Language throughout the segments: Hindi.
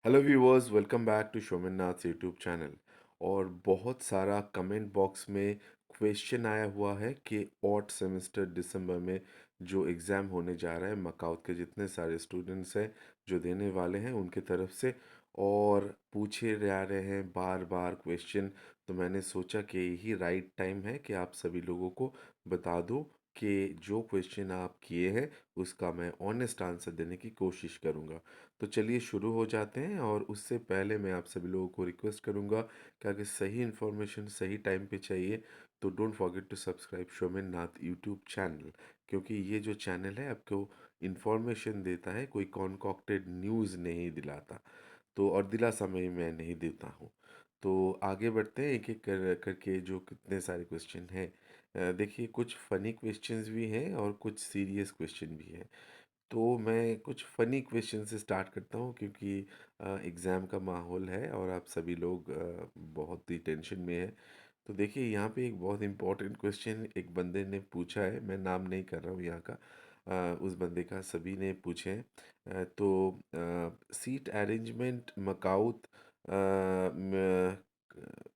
Hello viewers, welcome back to Somnath YouTube channel. और बहुत सारा कमेंट बॉक्स में क्वेश्चन आया हुआ है कि ऑट सेमेस्टर दिसंबर में जो एग्ज़ाम होने जा रहा है, मकाउट के जितने सारे स्टूडेंट्स हैं जो देने वाले हैं उनके तरफ से, और पूछे जा रहे हैं बार बार क्वेश्चन। तो मैंने सोचा कि यही राइट टाइम है कि आप सभी लोगों को बता दूं कि जो क्वेश्चन आप किए हैं उसका मैं ऑनेस्ट आंसर देने की कोशिश करूंगा। तो चलिए शुरू हो जाते हैं। और उससे पहले मैं आप सभी लोगों को रिक्वेस्ट करूंगा कि अगर सही इन्फॉर्मेशन सही टाइम पे चाहिए तो don't forget to subscribe Shomen Nath YouTube channel, क्योंकि ये जो चैनल है आपको इन्फॉर्मेशन देता है, कोई कॉन्कॉक्टेड न्यूज़ नहीं दिलाता। तो और दिलासा मैं नहीं देता हूँ। तो आगे बढ़ते हैं एक एक करके जो कितने सारे क्वेश्चन हैं। देखिए, कुछ फ़नी क्वेश्चंस भी हैं और कुछ सीरियस क्वेश्चन भी हैं। तो मैं कुछ फ़नी क्वेश्चन से स्टार्ट करता हूँ, क्योंकि एग्ज़ाम का माहौल है और आप सभी लोग बहुत ही टेंशन में हैं। तो देखिए, यहाँ पे एक बहुत इम्पोर्टेंट क्वेश्चन एक बंदे ने पूछा है। मैं नाम नहीं कर रहा हूँ यहाँ का, उस बंदे का सभी ने पूछे हैं। सीट अरेंजमेंट मकाउत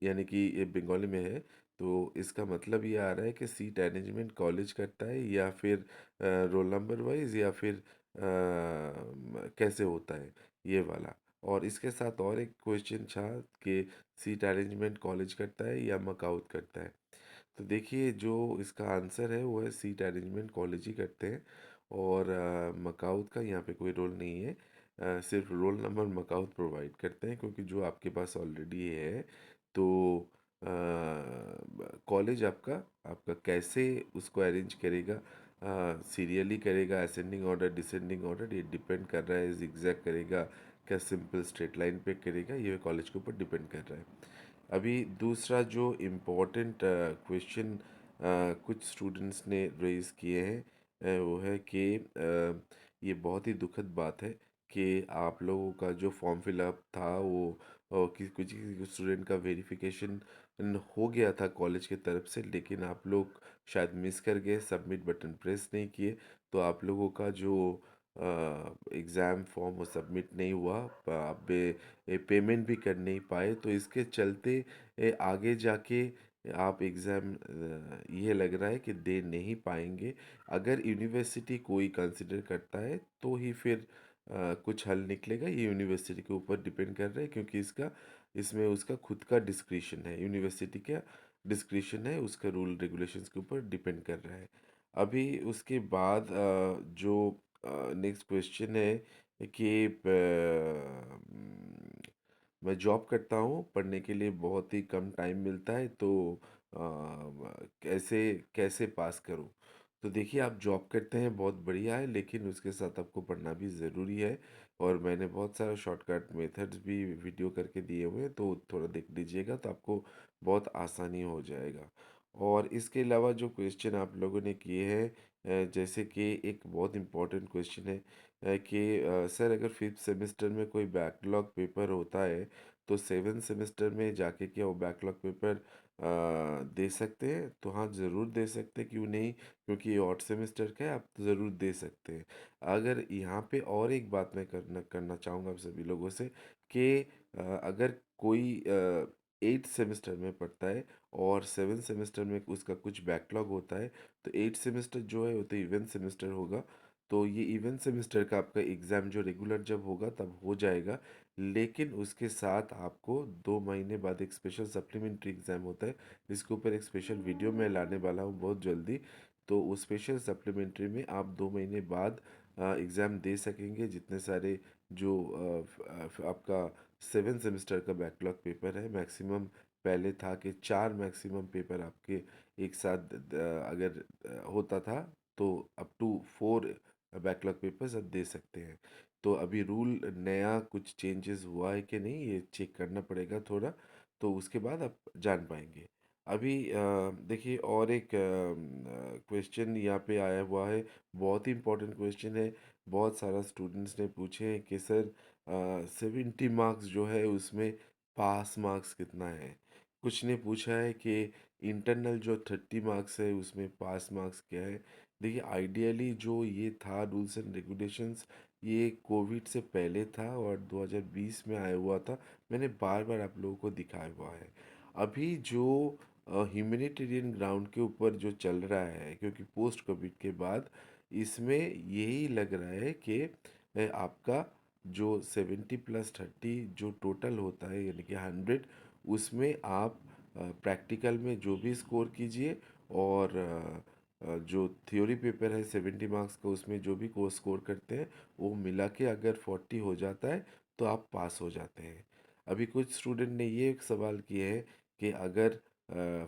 यानी कि ये बंगाली में है। तो इसका मतलब ये आ रहा है कि सीट अरेंजमेंट कॉलेज करता है या फिर रोल नंबर वाइज, या फिर कैसे होता है ये वाला। और इसके साथ और एक क्वेश्चन था कि सीट अरेंजमेंट कॉलेज करता है या मकाउट करता है। तो देखिए, जो इसका आंसर है वो है सीट अरेंजमेंट कॉलेज ही करते हैं। और मकाउट का यहाँ पे कोई रोल नहीं है। सिर्फ रोल नंबर मकाउट प्रोवाइड करते हैं, क्योंकि जो आपके पास ऑलरेडी है। तो कॉलेज आपका आपका कैसे उसको अरेंज करेगा, सीरियली करेगा, असेंडिंग ऑर्डर डिसेंडिंग ऑर्डर, ये डिपेंड कर रहा है। जिगजैग करेगा क्या सिंपल स्ट्रेट लाइन पे करेगा, ये कॉलेज के ऊपर डिपेंड कर रहा है। अभी दूसरा जो इम्पोर्टेंट क्वेश्चन कुछ स्टूडेंट्स ने रेज़ किए हैं, वो है कि ये बहुत ही दुखद बात है कि आप लोगों का जो फॉर्म फिलअप था वो कुछ स्टूडेंट का वेरिफिकेशन हो गया था कॉलेज की तरफ से, लेकिन आप लोग शायद मिस कर गए, सबमिट बटन प्रेस नहीं किए। तो आप लोगों का जो एग्ज़ाम फॉर्म वो सबमिट नहीं हुआ, आप पेमेंट भी कर नहीं पाए। तो इसके चलते आगे जाके आप एग्ज़ाम ये लग रहा है कि दे नहीं पाएंगे। अगर यूनिवर्सिटी कोई कंसिडर करता है तो ही फिर कुछ हल निकलेगा। ये यूनिवर्सिटी के ऊपर डिपेंड कर रहा है, क्योंकि इसका इसमें उसका खुद का डिस्क्रिशन है, यूनिवर्सिटी का डिस्क्रिशन है, उसका रूल रेगुलेशंस के ऊपर डिपेंड कर रहा है। अभी उसके बाद जो नेक्स्ट क्वेश्चन है कि मैं जॉब करता हूँ, पढ़ने के लिए बहुत ही कम टाइम मिलता है, तो कैसे कैसे पास करूँ। तो देखिए, आप जॉब करते हैं बहुत बढ़िया है, लेकिन उसके साथ आपको पढ़ना भी ज़रूरी है। और मैंने बहुत सारा शॉर्टकट मेथड्स भी वीडियो करके दिए हुए हैं, तो थोड़ा देख लीजिएगा तो आपको बहुत आसानी हो जाएगा। और इसके अलावा जो क्वेश्चन आप लोगों ने किए हैं, जैसे कि एक बहुत इम्पोर्टेंट क्वेश्चन है कि सर, अगर फिफ्थ सेमेस्टर में कोई बैकलॉग पेपर होता है तो सेवन सेमेस्टर में जाके क्या वो बैकलॉग पेपर दे सकते हैं? तो हाँ, ज़रूर दे सकते हैं, क्यों नहीं। क्योंकि ये ऑड सेमेस्टर का है, आप तो ज़रूर दे सकते हैं। अगर यहाँ पे और एक बात मैं करना करना चाहूँगा आप सभी लोगों से कि अगर कोई एट्थ सेमेस्टर में पढ़ता है और सेवन सेमेस्टर में उसका कुछ बैकलॉग होता है, तो एट्थ सेमेस्टर जो है वो तो इवेंट सेमेस्टर होगा। तो ये इवेंट सेमेस्टर का आपका एग्ज़ाम जो रेगुलर जब होगा तब हो जाएगा। लेकिन उसके साथ आपको 2 महीने बाद एक स्पेशल सप्लीमेंट्री एग्ज़ाम होता है, जिसके ऊपर एक स्पेशल वीडियो मैं लाने वाला हूँ बहुत जल्दी। तो उस स्पेशल सप्लीमेंट्री में आप 2 महीने बाद एग्ज़ाम दे सकेंगे। जितने सारे जो आपका सेवन सेमेस्टर का बैकलॉग पेपर है, मैक्सिमम पहले था कि 4 मैक्सिमम पेपर आपके एक साथ अगर होता था, तो अप टू 4 बैकलॉग पेपर्स अब दे सकते हैं। तो अभी रूल नया कुछ चेंजेस हुआ है कि नहीं, ये चेक करना पड़ेगा थोड़ा। तो उसके बाद आप जान पाएंगे। अभी देखिए, और एक क्वेश्चन यहाँ पे आया हुआ है, बहुत ही इंपॉर्टेंट क्वेश्चन है। बहुत सारा स्टूडेंट्स ने पूछे हैं कि सर, 70 मार्क्स जो है उसमें पास मार्क्स कितना है। कुछ ने पूछा है कि इंटरनल जो 30 मार्क्स है उसमें पास मार्क्स क्या है। देखिए, आइडियली जो ये था रूल्स एंड रेगुलेशंस ये कोविड से पहले था और 2020 में आया हुआ था। मैंने बार-बार आप लोगों को दिखाया हुआ है। अभी जो ह्यूमैनिटेरियन ग्राउंड के ऊपर जो चल रहा है, क्योंकि पोस्ट कोविड के बाद इसमें यही लग रहा है कि आपका जो 70+30 जो टोटल होता है यानी कि 100, उसमें आप प्रैक्टिकल में जो भी स्कोर कीजिए और जो थ्योरी पेपर है 70 मार्क्स का, उसमें जो भी कोर्स स्कोर करते हैं वो मिला के अगर 40 हो जाता है तो आप पास हो जाते हैं। अभी कुछ स्टूडेंट ने ये एक सवाल किए हैं कि अगर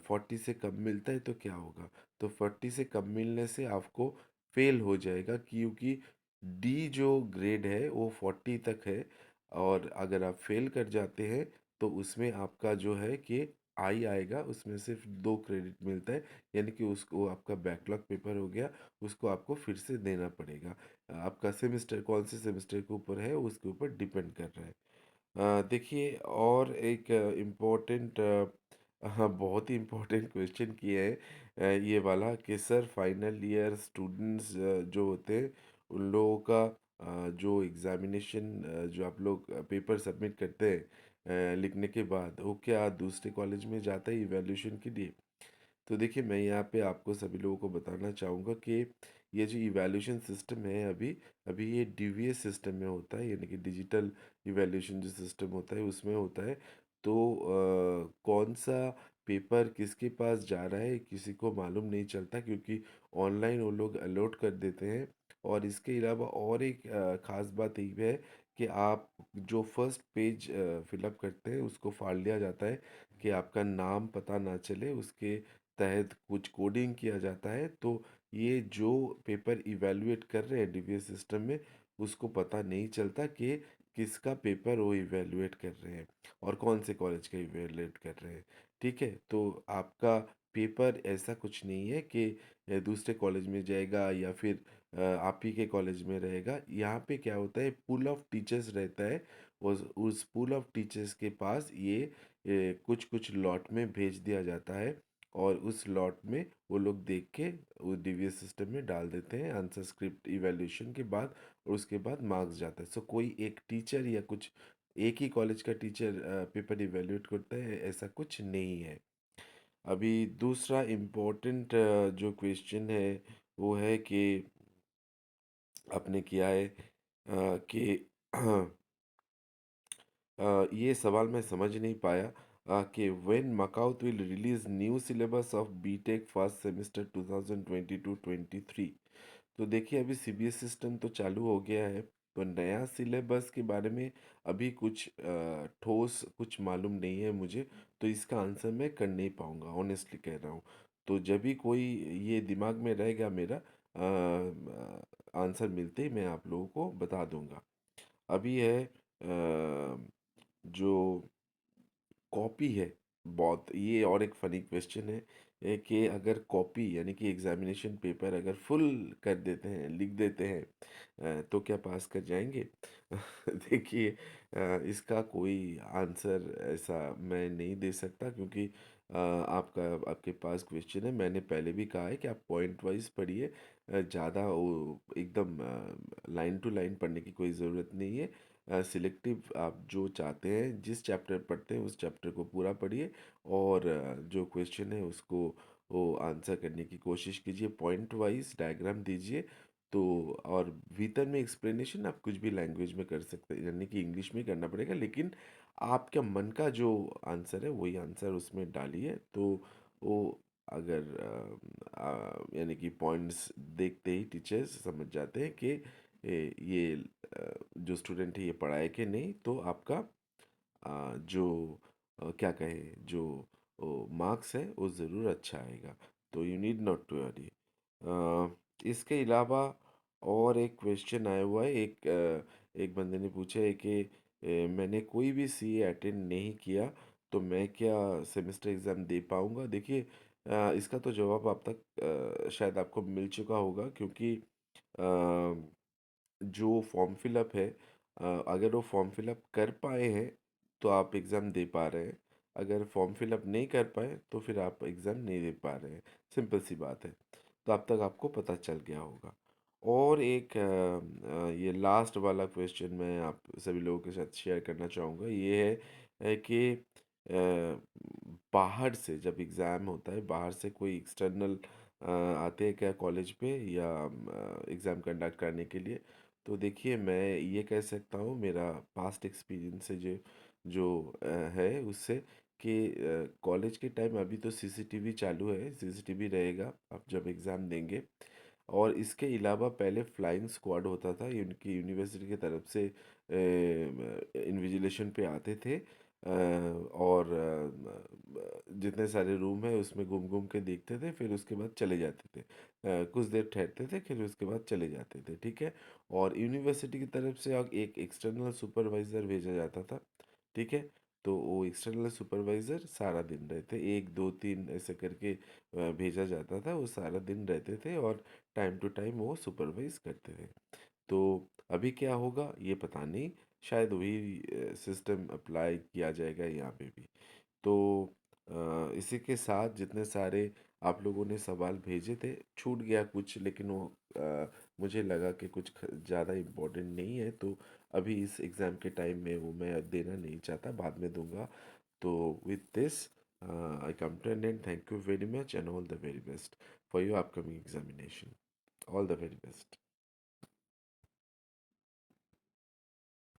40 से कम मिलता है तो क्या होगा। तो 40 से कम मिलने से आपको फेल हो जाएगा, क्योंकि डी जो ग्रेड है वो 40 तक है। और अगर आप फेल कर जाते हैं तो उसमें आपका जो है कि आई आएगा, उसमें सिर्फ 2 क्रेडिट मिलता है, यानी कि उसको आपका बैकलॉग पेपर हो गया, उसको आपको फिर से देना पड़ेगा। आपका सेमेस्टर कौन से सेमेस्टर के ऊपर है उसके ऊपर डिपेंड कर रहा है। देखिए, और एक इम्पोर्टेंट, हाँ, बहुत ही इम्पोर्टेंट क्वेश्चन किए हैं ये वाला कि सर फाइनल ईयर स्टूडेंट्स जो होते हैं उन लोगों का जो एग्ज़ामिनेशन, जो आप लोग पेपर सबमिट करते हैं लिखने के बाद, वो क्या दूसरे कॉलेज में जाता है इवैल्यूएशन के लिए। तो देखिए, मैं यहाँ पे आपको सभी लोगों को बताना चाहूँगा कि ये जो इवैल्यूएशन सिस्टम है अभी अभी ये डीवीएस सिस्टम में होता है, यानी कि डिजिटल इवैल्यूएशन जो सिस्टम होता है उसमें होता है। तो कौन सा पेपर किसके पास जा रहा है किसी को मालूम नहीं चलता, क्योंकि ऑनलाइन वो लोग अलॉट कर देते हैं। और इसके अलावा और एक ख़ास बात ये है कि आप जो फर्स्ट पेज फिलअप करते हैं उसको फाड़ लिया जाता है कि आपका नाम पता ना चले, उसके तहत कुछ कोडिंग किया जाता है। तो ये जो पेपर इवैल्यूएट कर रहे हैं डीबीएस सिस्टम में, उसको पता नहीं चलता कि किसका पेपर वो इवैल्यूएट कर रहे हैं और कौन से कॉलेज का इवैल्यूएट कर रहे हैं। ठीक है, तो आपका पेपर ऐसा कुछ नहीं है कि दूसरे कॉलेज में जाएगा या फिर आप ही के कॉलेज में रहेगा। यहाँ पे क्या होता है, पूल ऑफ टीचर्स रहता है। उस पूल ऑफ टीचर्स के पास ये कुछ कुछ लॉट में भेज दिया जाता है और उस लॉट में वो लोग देख के वो डीवीएस सिस्टम में डाल देते हैं आंसर स्क्रिप्ट इवैल्यूएशन के बाद, और उसके बाद मार्क्स जाता है। सो कोई एक टीचर या कुछ एक ही कॉलेज का टीचर पेपर इवैल्यूएट करता है, ऐसा कुछ नहीं है। अभी दूसरा इम्पोर्टेंट जो क्वेश्चन है वो है कि आपने किया है कि ये सवाल मैं समझ नहीं पाया कि when MAKAUT will release new syllabus of B Tech first semester 2022-23। तो देखिए, अभी सीबीएस सिस्टम तो चालू हो गया है, तो नया सिलेबस के बारे में अभी कुछ ठोस कुछ मालूम नहीं है मुझे। तो इसका आंसर मैं कर नहीं पाऊंगा, ऑनेस्टली कह रहा हूँ। तो जब भी कोई ये दिमाग में रहेगा मेरा आंसर मिलते ही मैं आप लोगों को बता दूंगा। अभी है जो कॉपी है, बहुत ये और एक फनी क्वेश्चन है कि अगर कॉपी यानी कि एग्जामिनेशन पेपर अगर फुल कर देते हैं, लिख देते हैं, तो क्या पास कर जाएंगे। देखिए, इसका कोई आंसर ऐसा मैं नहीं दे सकता, क्योंकि आपके पास क्वेश्चन है। मैंने पहले भी कहा है कि आप पॉइंट वाइज पढ़िए, ज़्यादा वो एकदम लाइन टू लाइन पढ़ने की कोई ज़रूरत नहीं है। सिलेक्टिव आप जो चाहते हैं, जिस चैप्टर पढ़ते हैं उस चैप्टर को पूरा पढ़िए और जो क्वेश्चन है उसको वो आंसर करने की कोशिश कीजिए, पॉइंट वाइज डायग्राम दीजिए। तो और भीतर में एक्सप्लेनेशन आप कुछ भी लैंग्वेज में कर सकते हैं, यानी कि इंग्लिश में करना पड़ेगा, लेकिन आपका मन का जो आंसर है वही आंसर उसमें डालिए। तो वो अगर यानी कि पॉइंट्स देखते ही टीचर्स समझ जाते हैं कि ये जो स्टूडेंट है ये पढ़ा है कि नहीं, तो आपका जो क्या कहे जो मार्क्स है वो ज़रूर अच्छा आएगा। तो you need not to worry. इसके अलावा और एक क्वेश्चन आया हुआ है, एक बंदे ने पूछा है कि मैंने कोई भी सीए अटेंड नहीं किया, तो मैं क्या सेमेस्टर एग्ज़ाम दे पाऊँगा। देखिए, इसका तो जवाब आप तक शायद आपको मिल चुका होगा, क्योंकि जो फॉर्म फिलअप है, अगर वो फॉर्म फिलअप कर पाए हैं तो आप एग्ज़ाम दे पा रहे हैं। अगर फॉर्म फिलअप नहीं कर पाए तो फिर आप एग्ज़ाम नहीं दे पा रहे हैं। सिंपल सी बात है। तो अब तक आपको पता चल गया होगा। और एक ये लास्ट वाला क्वेश्चन मैं आप सभी लोगों के साथ शेयर करना चाहूँगा, ये है कि बाहर से जब एग्ज़ाम होता है, बाहर से कोई एक्सटर्नल आते हैं क्या कॉलेज पे या एग्ज़ाम कंडक्ट करने के लिए? तो देखिए, मैं ये कह सकता हूँ, मेरा पास्ट एक्सपीरियंस से जो जो है उससे, कि कॉलेज के टाइम अभी तो सीसीटीवी चालू है, सीसीटीवी रहेगा आप जब एग्ज़ाम देंगे। और इसके अलावा पहले फ्लाइंग स्क्वाड होता था, ये उनकी यूनिवर्सिटी की तरफ से इन्विजिलेशन पे आते थे, और जितने सारे रूम है उसमें घूम घूम के देखते थे, फिर उसके बाद चले जाते थे। कुछ देर ठहरते थे, फिर उसके बाद चले जाते थे, ठीक है। और यूनिवर्सिटी की तरफ से एक एक्सटर्नल सुपरवाइज़र भेजा जाता था, ठीक है। तो वो एक्सटर्नल सुपरवाइज़र सारा दिन रहते, एक दो तीन ऐसे करके भेजा जाता था, वो सारा दिन रहते थे और टाइम टू टाइम वो सुपरवाइज करते थे। तो अभी क्या होगा ये पता नहीं, शायद वही सिस्टम अप्लाई किया जाएगा यहाँ पे भी। तो इसी के साथ जितने सारे आप लोगों ने सवाल भेजे थे, छूट गया कुछ, लेकिन वो मुझे लगा कि कुछ ज़्यादा इम्पोर्टेंट नहीं है, तो अभी इस एग्ज़ाम के टाइम में वो मैं देना नहीं चाहता, बाद में दूंगा। तो with this, I come to an end. Thank you very much and all the very best for your upcoming examination. All the very best.